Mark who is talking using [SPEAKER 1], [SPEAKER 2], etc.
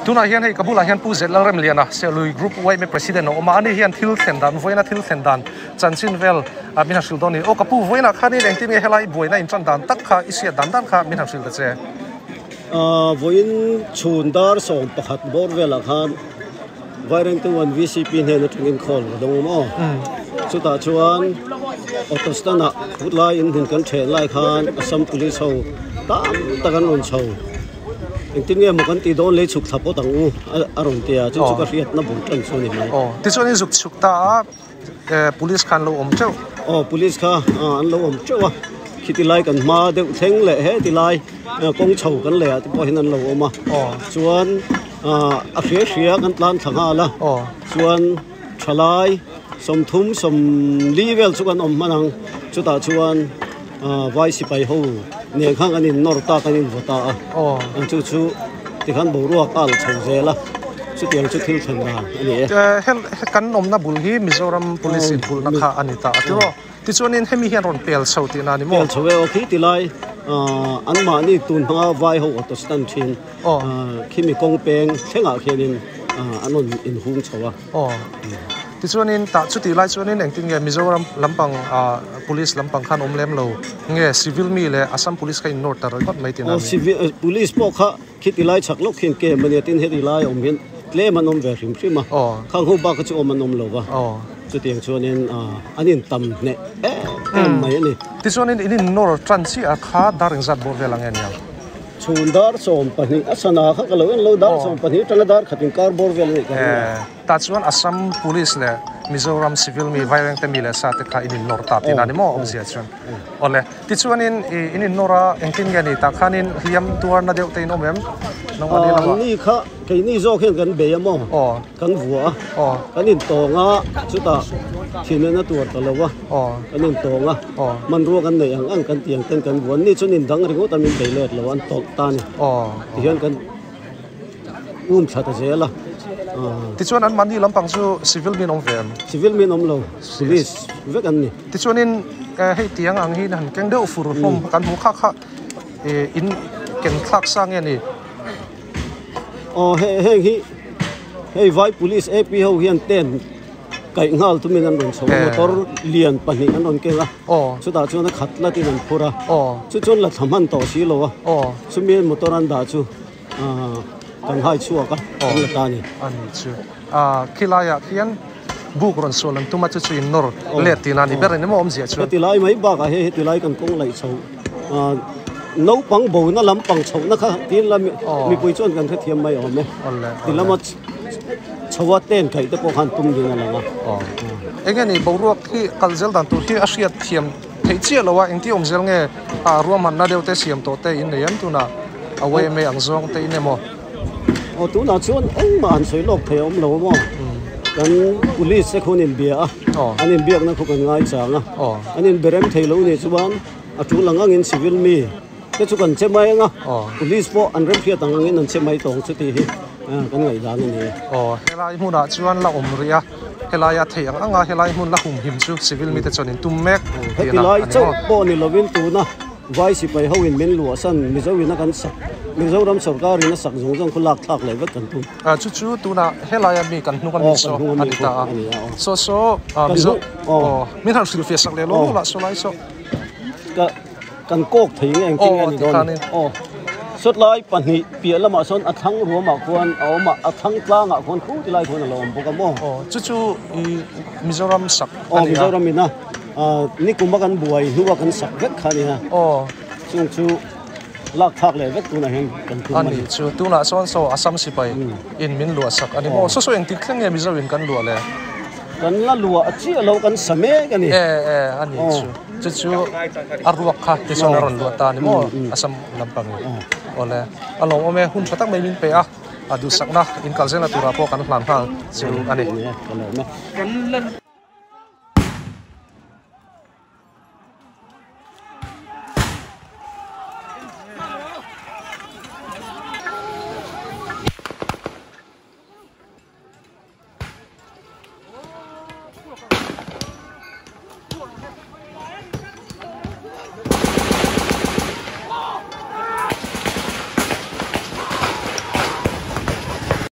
[SPEAKER 1] tuna hian hei kabula hian pu zel rem liana se lui group wai me president o ma ani hian thil thendan voina thil thendan chanchin vel mina shildoni o kapu voina khani lengtin nge helai boina in chan dan tak kha isia dan dan kha mina shil che
[SPEAKER 2] voin chundar som pakhat bor vela khan vaireng tu wan VCP ne na tungin khol dong mo chuta chuan otostana putlai in hun kan the lai khan assam police ho tam takan on chho tin nge mo kan ti don le chuk thapo tang u aron tia chu chu ka riat na bur tang chu ni mai
[SPEAKER 1] ti chuan in zuk ta police khan lo om chau
[SPEAKER 2] police kha an lo om chau khiti lai kan ma deuh theng le he ti lai kong chho kan le ti po hin an lo oma chuan a hria kan tlan thanga la chuan thalai som thum som level chu kan om manang chuta chuan vai si pai ho ne khang anin nor ta kanin vota an chu ti khan bo ruak al chho zela chu tiang chu thil than na ani
[SPEAKER 1] hel kan nom na bul hi Mizoram police in bul na kha anita atiro ti chuan in hemi hian ron pel chho ti na ni mo
[SPEAKER 2] pel chho o khi ti lai an ma ni tun hanga vai ho to stan thin khimi kong peng thenga khianin anon in hung chowa
[SPEAKER 1] ti chuan in ta chu ti lai chuan in engtin nge Mizoram lampang police lampang khan omlem lo nge civil mi le Assam police ka in nor ta roi kot mai tin
[SPEAKER 2] civil police po kha khiti lai chak lok khin ke mani tin heri lai om hin tle manom ve hrim hrim ma khang ho ba ka chu manom lo wa chu tiang chuan in anin tam ne mai ni
[SPEAKER 1] ti chuan in nor transi a kha daring zat bor velang en ya
[SPEAKER 2] chundar som pani asana kha ka lo en lo dar som pani taladar khatin kar bor vel ni ka
[SPEAKER 1] ta chuan Assam police le Mizoram civil mi vaireng te mi le sa te kha in nor ta tin ani mo om zia chuan ole ti chuan in nora engtin ge ni ta khanin hiam tuar na deu te no mem nong ani lama
[SPEAKER 2] ni kha ke ni zo khen kan be mo kan vua kan in to nga chuta thine na tuar ta lawa kan in to nga man ro kan nei ang kan tiang ten kan won ni chunin dang ringo tamin be let lo an tok ta ni hian kan thata zela
[SPEAKER 1] ti chuan an mani lampang chu civil min om vem
[SPEAKER 2] civil min om lo police vek an ni
[SPEAKER 1] ti chuan in hei tiang ang hi han keng deuh fur hom kan mu kha kha in ken thlak sang ani
[SPEAKER 2] hei vai police AP ho hian ten kai ngal tu min an ron so motor lian pani an ron ke la chuta chuan khat la tin an phura chu chon la thaman to si lo sumi motor an da chu kan hai chuwa ka an la ta ni
[SPEAKER 1] ani chu khilaya khian buk ron so lan tuma chu chu in nor le tin ani ber ni mo om zia chu
[SPEAKER 2] ti lai mai ba ka he ti lai kan kong lai chho no pang bo na lam pang chho na kha tin la mi pui chon kan thiam mai om me ti lama chawa ten kai te ko khan tum ding la ma
[SPEAKER 1] engani bo ruak hi kalzel dan tu hi asiat thiam thei che lowa engti om zel nge ruam man na deu te siam to te in nei an tu na away me ang zong te in mo
[SPEAKER 2] tu na chuan eng man soi lok the om lo mo kan police se khon in bia anin biak na khu kan ngai changa anin berem theilo ni chuan atu langang in civil mi te chu kan che mai nga police po an rem phia tang in an che mai tong chu ti hi kan ngai dan ni
[SPEAKER 1] helai huna chuan la om ria helaya thei anga helai hun la hum him chu civil mi te chonin tum mek
[SPEAKER 2] helai chau po ni lovin tu na vai si pai hoin men lu asan Mizoram na kan sak Mizoram sarkar ina sak jong khulak thak le vet kan tu
[SPEAKER 1] chu tu na helaya mi kan nu kan mi so anita so mizo min han sil fe sak le lo la so lai so
[SPEAKER 2] ka kan kok thei ngeng ting ani don sot lai pani pia lama son athang ruama khuan awma athang tlanga khon khu ti lai khon lo om boka mo
[SPEAKER 1] chu Mizoram sak
[SPEAKER 2] Mizoram ina ni kuma kan buai nuwa kan sak vek khani ha chung chu lak thak le vek tu na hen kan tu
[SPEAKER 1] ani chu tu na so Assam sipai in min lua sak ani mo so eng tik thleng nge Mizoram kan lua le
[SPEAKER 2] kan la lua achi lo kan same kan ni
[SPEAKER 1] ani chu arwak kha ti so ron lua ta ni mo Assam lampang ole along ome hun patak mai min pe adu sakna in kalzena tura po kan hlan hal chu ani